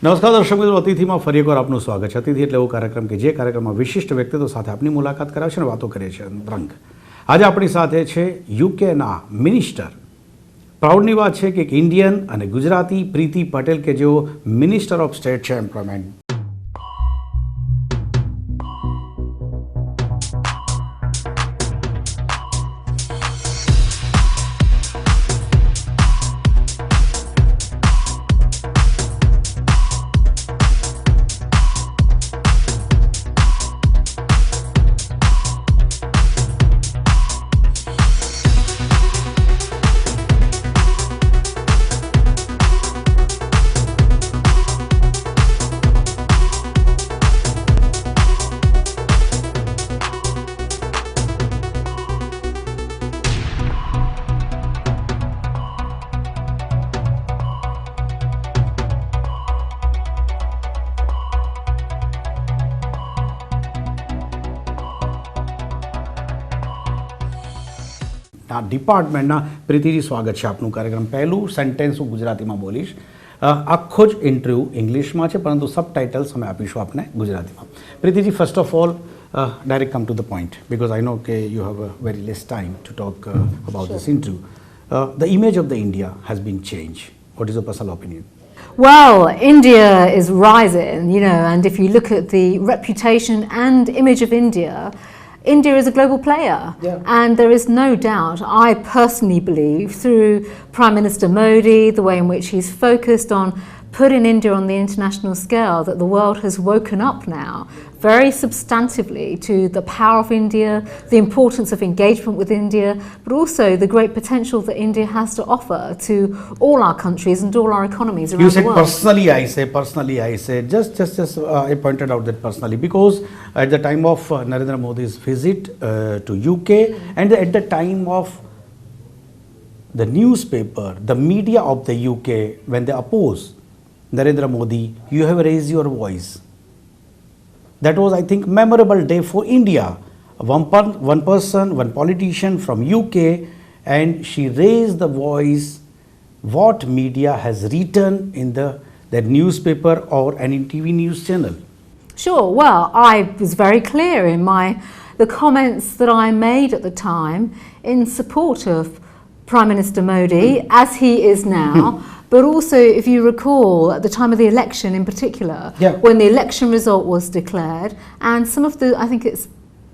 નમસ્કાર દર્શક મિત્રો, અતિથિમાં ફરી એકવાર આપનું સ્વાગત છે. અતિથિ એટલે એવો કાર્યક્રમ કે જે કાર્યક્રમમાં વિશિષ્ટ વ્યક્તિત્વ સાથે આપની મુલાકાત કરાવે છે અને વાતો કરીએ છીએ રંગ. આજે આપણી સાથે છે યુકેના મિનિસ્ટર. પ્રાઉડની વાત છે કે એક ઇન્ડિયન અને ગુજરાતી પ્રીતિ પટેલ કે જેઓ મિનિસ્ટર ઓફ સ્ટેટ છે એમ્પ્લોયમેન્ટ. ડિપાર્ટમેન્ટના પ્રીતિજી સ્વાગત છે આપનું કાર્યક્રમ. પહેલું સેન્ટેન્સ હું ગુજરાતીમાં બોલીશ. આખો જ ઇન્ટરવ્યૂ ઇંગ્લિશમાં છે પરંતુ સબટાઇટલ્સ અમે આપીશું આપને ગુજરાતીમાં. Preetiji, first of all direct come to the point because I know કે you have very less time to talk about this interview. The image of the India has been change. What is your personal opinion? Well, India is rising, and if you look at the reputation and image of India, India is a global player, and there is no doubt, I personally believe, through Prime Minister Modi, the way in which he's focused on putting India on the international scale, that the world has woken up now very substantively to the power of India, the importance of engagement with India, but also the great potential that India has to offer to all our countries and all our economies around the world. You said personally, I say. Just I pointed out that personally, because at the time of Narendra Modi's visit to UK and at the time of the newspaper, the media of the UK, when they oppose Narendra Modi, you have raised your voice. That was, I think, memorable day for India. One person, one politician from UK, and she raised the voice what media has written in that newspaper or any TV news channel. Sure. Well, I was very clear in the comments that I made at the time in support of Prime Minister Modi, as he is now. But also, if you recall, at the time of the election in particular, when the election result was declared, and some of I think it's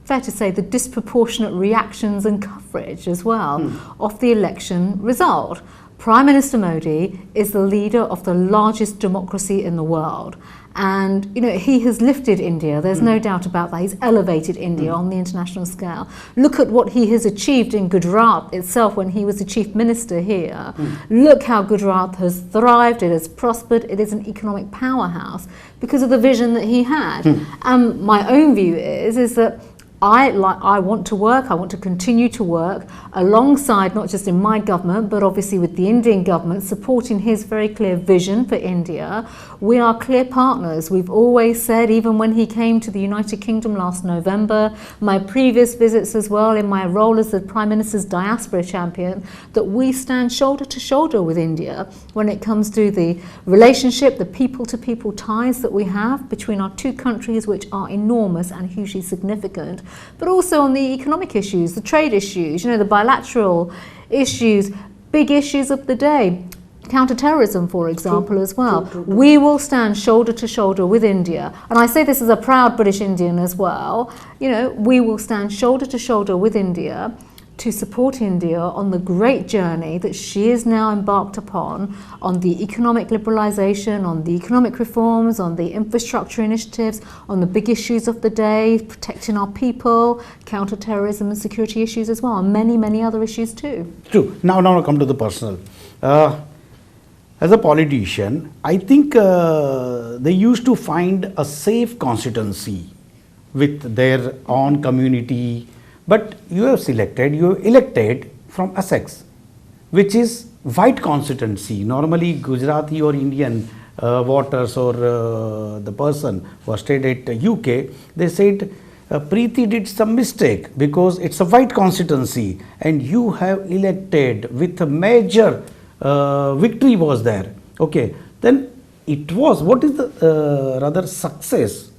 fair to say, the disproportionate reactions and coverage as well of the election result. Prime Minister Modi is the leader of the largest democracy in the world. And, he has lifted India. There's no doubt about that. He's elevated India on the international scale. Look at what he has achieved in Gujarat itself when he was the chief minister here. Look how Gujarat has thrived. It has prospered. It is an economic powerhouse because of the vision that he had. My own view is that I want to work, I want to continue to work alongside, not just in my government, but obviously with the Indian government, supporting his very clear vision for India. We are clear partners. We've always said, even when he came to the United Kingdom last November, my previous visits as well, in my role as the Prime Minister's diaspora champion, that we stand shoulder to shoulder with India when it comes to the relationship, the people-to-people ties that we have between our two countries, which are enormous and hugely significant. But also on the economic issues, the trade issues, the bilateral issues, big issues of the day, counter-terrorism, for example, as well. We will stand shoulder to shoulder with India. And I say this as a proud British Indian as well. We will stand shoulder to shoulder with India to support India on the great journey that she is now embarked upon on the economic liberalisation, on the economic reforms, on the infrastructure initiatives, on the big issues of the day, protecting our people, counter-terrorism and security issues as well, and many, many other issues too. True. Now I'll come to the personal. As a politician, I think they used to find a safe constituency with their own community. But you elected from Essex, which is white constituency. Normally Gujarati or Indian voters or the person who stayed at UK, they said Priti did some mistake because it's a white constituency and you have elected with a major victory was there. Okay, then it was? What is the rather success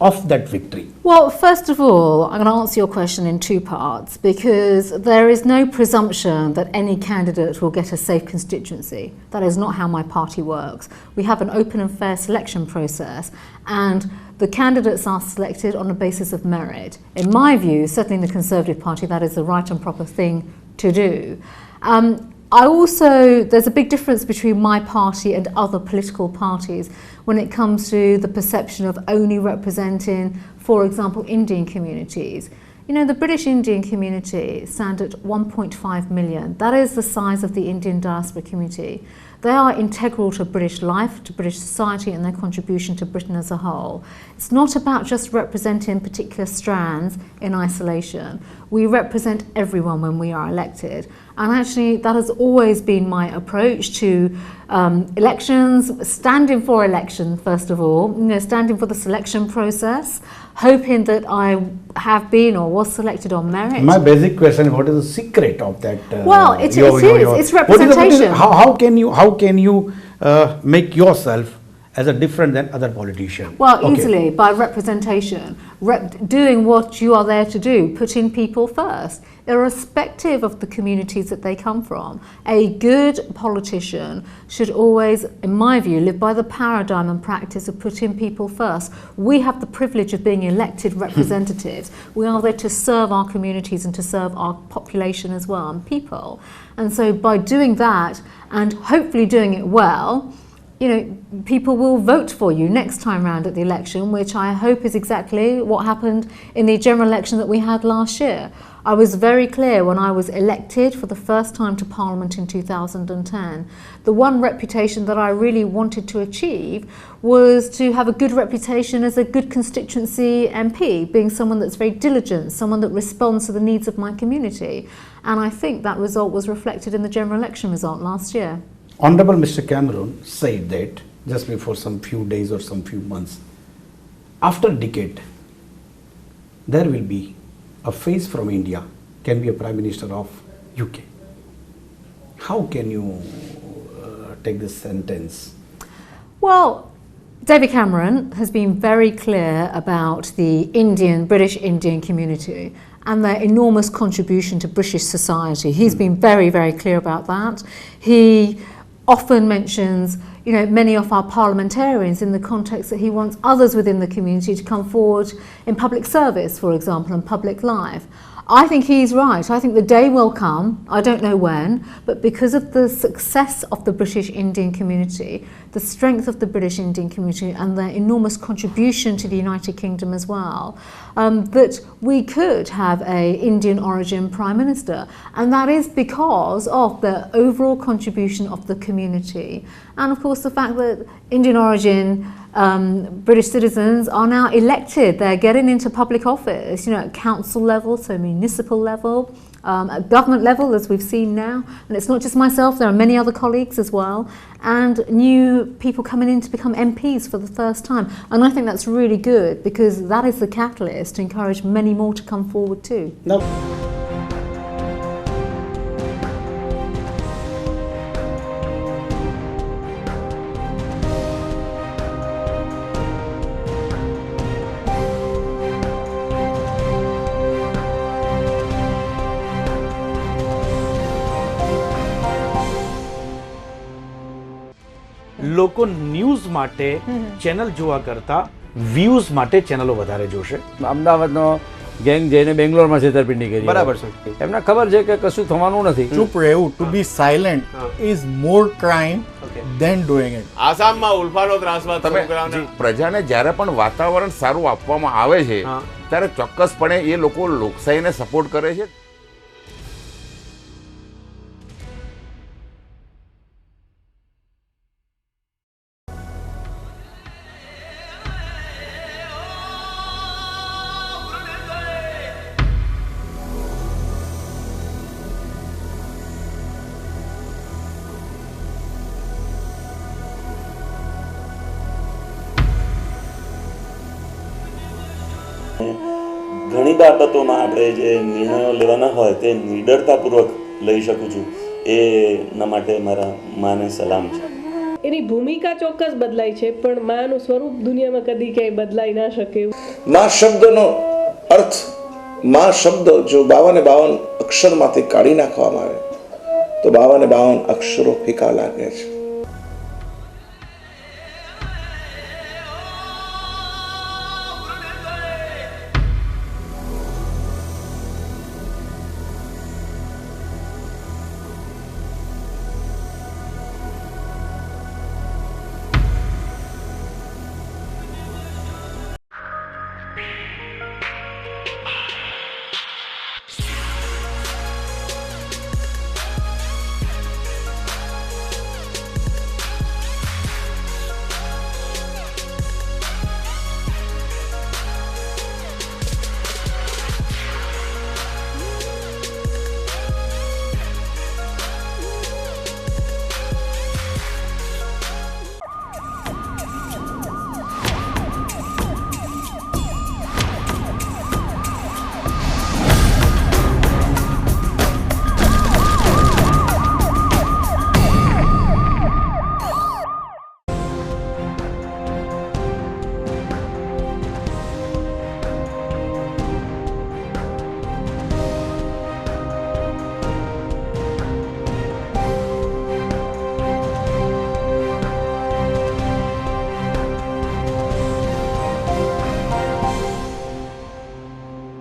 of that victory? Well, first of all, I'm going to answer your question in two parts, because there is no presumption that any candidate will get a safe constituency. That is not how my party works. We have an open and fair selection process, and the candidates are selected on a basis of merit. In my view, certainly in the Conservative Party, that is the right and proper thing to do. There's a big difference between my party and other political parties when it comes to the perception of only representing, for example, Indian communities. You know, the British Indian community stand at 1.5 million. That is the size of the Indian diaspora community. They are integral to British life, to British society, and their contribution to Britain as a whole. It's not about just representing particular strands in isolation. We represent everyone when we are elected. And actually, that has always been my approach to elections, standing for election, first of all, standing for the selection process, hoping that I have been or was selected on merit. My basic question: what is the secret of that? It's representation. How can you make yourself as a different than other politicians? Well, easily by representation, doing what you are there to do, putting people first, irrespective of the communities that they come from. A good politician should always, in my view, live by the paradigm and practice of putting people first. We have the privilege of being elected representatives. We are there to serve our communities and to serve our population as well, and people. And so by doing that, and hopefully doing it well, people will vote for you next time round at the election, which I hope is exactly what happened in the general election that we had last year. I was very clear when I was elected for the first time to Parliament in 2010. The one reputation that I really wanted to achieve was to have a good reputation as a good constituency MP, being someone that's very diligent, someone that responds to the needs of my community. And I think that result was reflected in the general election result last year. Honorable Mr. Cameron said that just before some few days or some few months, after a decade, there will be a face from India can be a Prime Minister of UK. How can you take this sentence? Well, David Cameron has been very clear about the British Indian community and their enormous contribution to British society. He's been very, very clear about that. He often mentions, many of our parliamentarians in the context that he wants others within the community to come forward in public service, for example, and public life. I think he's right. I think the day will come, I don't know when, but because of the success of the British Indian community, the strength of the British Indian community and their enormous contribution to the United Kingdom as well, that we could have an Indian origin Prime Minister. And that is because of the overall contribution of the community. And of course the fact that Indian origin British citizens are now elected. They're getting into public office, at council level, so municipal level, at government level, as we've seen now. And it's not just myself, there are many other colleagues as well, and new people coming in to become MPs for the first time. And I think that's really good, because that is the catalyst to encourage many more to come forward too. No. લોકો news માટે channel જોવા કરતા views માટે ચેનલો વધારે જોશે. અમદાવાદનો gang જઈને બેંગ્લોરમાં છેતરપિંડી કરી. બરાબર છે. એમને ખબર છે કે કશું થવાનું નથી. ચૂપ રહેવું, to be silent is more crime than doing it. આસામમાં ઉલ્ફાનો ત્રાસમાં છોકરાઓને પ્રજાને જ્યારે પણ વાતાવરણ સારું આપવામાં આવે છે ત્યારે ચોક્કસપણે એ લોકો લોકશાહીને સપોર્ટ કરે છે. ઘણી બાબતોમાં આપણે જે નિર્ણયો લેવાના હોય તે નિડરતાપૂર્વક લઈ શકું છું, એના માટે મારા માને સલામ છે. એની ભૂમિકા ચોક્કસ બદલાઈ છે, પણ માનું સ્વરૂપ દુનિયામાં કદી ક્યાંય બદલાઈ ના શકે. માં શબ્દનો અર્થ, માં શબ્દ જો 52 અક્ષરમાંથી કાઢી નાખવામાં આવે તો 52 અક્ષરો ફીકા લાગે છે.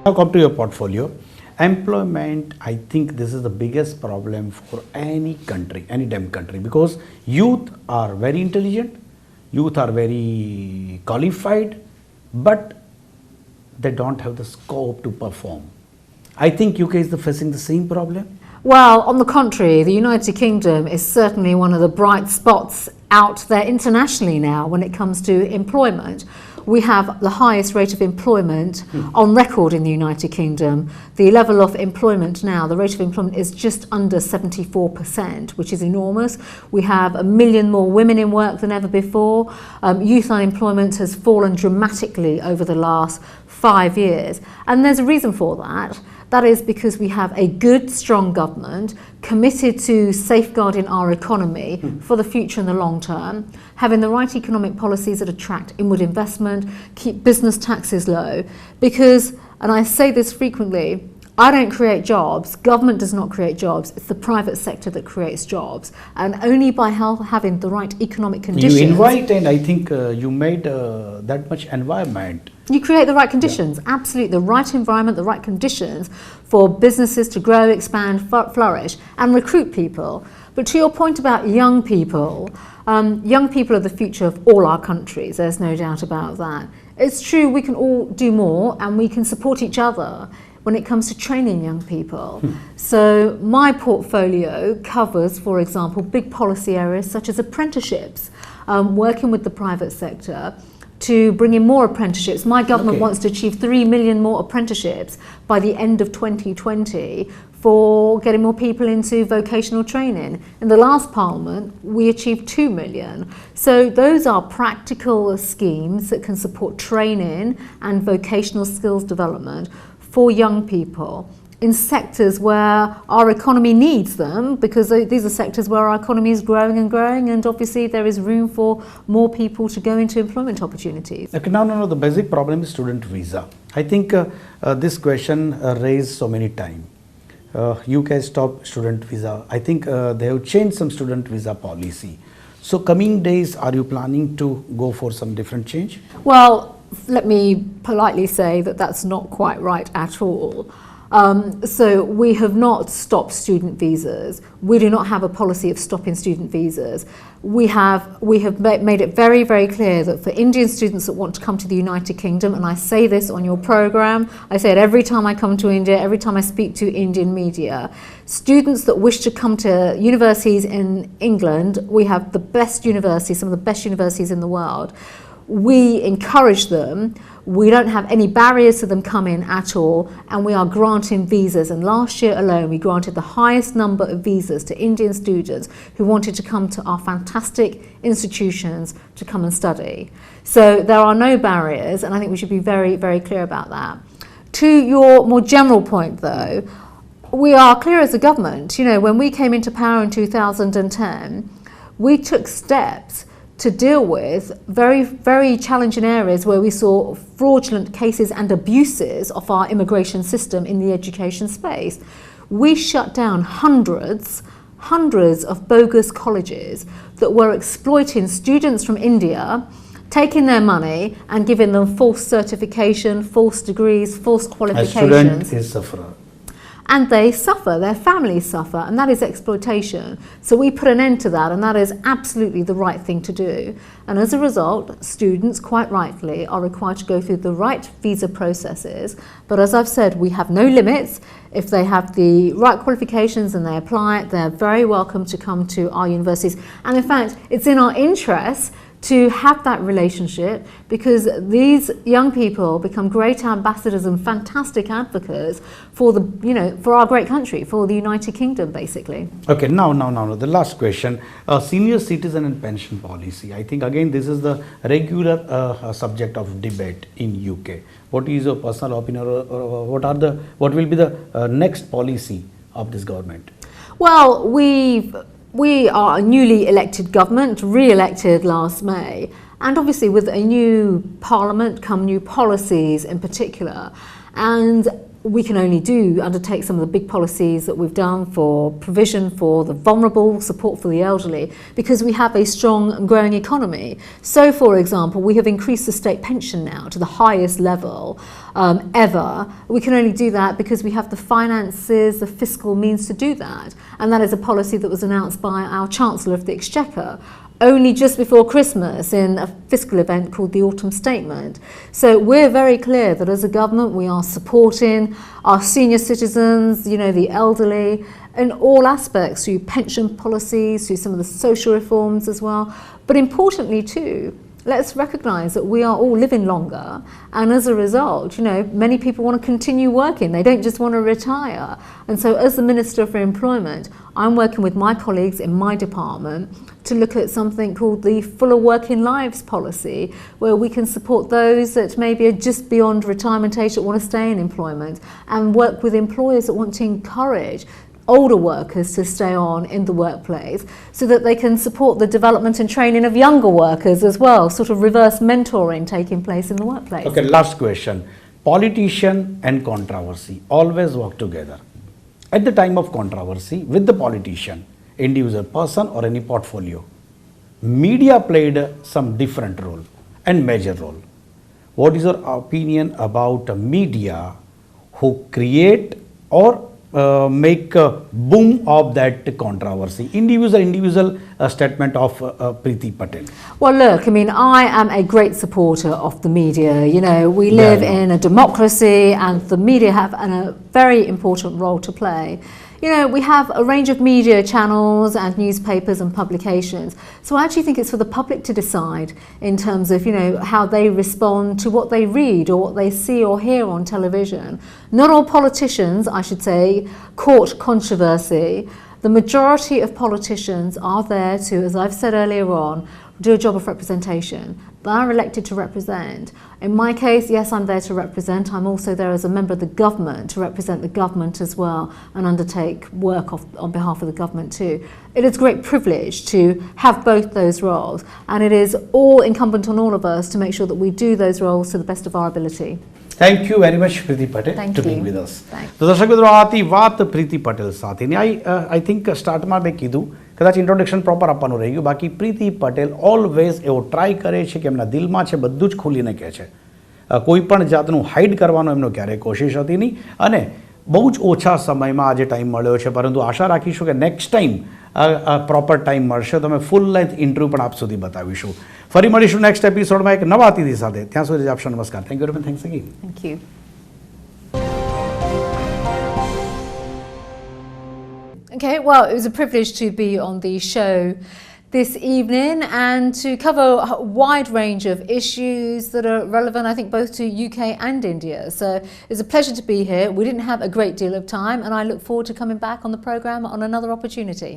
Now come to your portfolio. Employment, I think this is the biggest problem for any country, any damn country, because youth are very intelligent, youth are very qualified, but they don't have the scope to perform. I think UK is facing the same problem. Well, on the contrary, the United Kingdom is certainly one of the bright spots out there internationally now when it comes to employment. We have the highest rate of employment on record in the United Kingdom. The level of employment now, the rate of employment is just under 74%, which is enormous. We have 1 million more women in work than ever before. Youth unemployment has fallen dramatically over the last 5 years. And there's a reason for that. That is because we have a good, strong government committed to safeguarding our economy for the future and the long term, having the right economic policies that attract inward investment, keep business taxes low. Because, and I say this frequently, I don't create jobs, government does not create jobs, it's the private sector that creates jobs. And only by having the right economic conditions... You invite, and I think you made that much environment. You create the right conditions, absolutely, the right environment, the right conditions for businesses to grow, expand, flourish and recruit people. But to your point about young people are the future of all our countries, there's no doubt about that. It's true we can all do more and we can support each other when it comes to training young people. So my portfolio covers, for example, big policy areas such as apprenticeships, working with the private sector to bring in more apprenticeships. My government wants to achieve 3 million more apprenticeships by the end of 2020 for getting more people into vocational training. In the last Parliament, we achieved 2 million. So those are practical schemes that can support training and vocational skills development for young people in sectors where our economy needs them, because these are sectors where our economy is growing and obviously there is room for more people to go into employment opportunities. Okay, no, the basic problem is student visa. I think this question raised so many times. UK stopped student visa. I think they have changed some student visa policy. So coming days, are you planning to go for some different change? Well, let me politely say that that's not quite right at all. So we have not stopped student visas. We do not have a policy of stopping student visas. We have made it very, very clear that for Indian students that want to come to the United Kingdom, and I say this on your programme, I say it every time I come to India, every time I speak to Indian media, students that wish to come to universities in England, we have the best universities, some of the best universities in the world. We encourage them. We don't have any barriers to them coming at all, and we are granting visas. And last year alone, we granted the highest number of visas to Indian students who wanted to come to our fantastic institutions to come and study. So there are no barriers, and I think we should be very, very clear about that. To your more general point, though, we are clear as a government. You know, when we came into power in 2010, we took steps to deal with very, very challenging areas where we saw fraudulent cases and abuses of our immigration system in the education space. We shut down hundreds of bogus colleges that were exploiting students from India, taking their money and giving them false certification, false degrees, false qualifications. A student is sufferer. And they suffer, their families suffer, and that is exploitation. So we put an end to that, and that is absolutely the right thing to do. And as a result, students, quite rightly, are required to go through the right visa processes. But as I've said, we have no limits. If they have the right qualifications and they apply, they're very welcome to come to our universities. And in fact, it's in our interest to have that relationship, because these young people become great ambassadors and fantastic advocates for for our great country, for the United Kingdom, basically. Okay, now, the last question. Senior citizen and pension policy. I think again this is the regular subject of debate in UK. What is your personal opinion, or what will be the next policy of this government? Well, we are a newly elected government, re-elected last May, and obviously with a new parliament come new policies in particular, and we can only undertake some of the big policies that we've done for provision for the vulnerable, support for the elderly, because we have a strong and growing economy. So, for example, we have increased the state pension now to the highest level ever. We can only do that because we have the finances, the fiscal means to do that. And that is a policy that was announced by our Chancellor of the Exchequer only just before Christmas in a fiscal event called the Autumn Statement. So we're very clear that as a government we are supporting our senior citizens, the elderly, in all aspects, through pension policies, through some of the social reforms as well. But importantly too, let's recognise that we are all living longer, and as a result, many people want to continue working. They don't just want to retire. And so as the Minister for Employment, I'm working with my colleagues in my department to look at something called the Fuller Working Lives policy, where we can support those that maybe are just beyond retirement age that want to stay in employment, and work with employers that want to encourage older workers to stay on in the workplace, so that they can support the development and training of younger workers as well, sort of reverse mentoring taking place in the workplace. Okay, last question. Politician and controversy always work together. At the time of controversy with the politician, individual person or any portfolio, media played some different role and major role. What is your opinion about media who create or make a boom of that controversy? Individual statement of Priti Patel. Well, look, I am a great supporter of the media. We live in a democracy, and the media have a very important role to play. We have a range of media channels and newspapers and publications. So I actually think it's for the public to decide in terms of, how they respond to what they read or what they see or hear on television. Not all politicians, I should say, court controversy. The majority of politicians are there to, as I've said earlier on, do a job of representation. They are elected to represent. In my case, yes, I'm there to represent. I'm also there as a member of the government to represent the government as well and undertake work on behalf of the government too. It is a great privilege to have both those roles, and it is all incumbent on all of us to make sure that we do those roles to the best of our ability. Thank you very much, Priti Patel, Thank to you. being with us. Thanks. તો દર્શક મિત્રો, આ હતી વાત પ્રીતિ પટેલ સાથેની. I think સ્ટાર્ટમાં મેં કીધું, કદાચ ઇન્ટ્રોડક્શન પ્રોપર આપવાનું રહી ગયું. બાકી પ્રીતિ પટેલ ઓલવેઝ એવો ટ્રાય કરે છે કે એમના દિલમાં છે બધું જ ખુલીને કહે છે. કોઈ પણ જાતનું હાઇડ કરવાનો એમનો ક્યારેય કોશિશ હતી નહીં, અને બહુ જ ઓછા સમયમાં આજે ટાઈમ મળ્યો છે, પરંતુ આશા રાખીશું કે નેક્સ્ટ ટાઈમ પ્રોપર ટાઈમ મળશે તો અમે ફૂલ લેન્થ ઇન્ટરવ્યૂ પણ આપ સુધી બતાવીશું. ફરી મળીશું નેક્સ્ટ એપિસોડમાં એક નવા અતિથિ સાથે. ત્યાં સુધી આપશો નમસ્કાર. Thank you very much. Thanks again. Thank you. Okay, well, it was a privilege to be on the show this evening and to cover a wide range of issues that are relevant, I think, both to UK and India. So it's a pleasure to be here. We didn't have a great deal of time, and I look forward to coming back on the programme on another opportunity.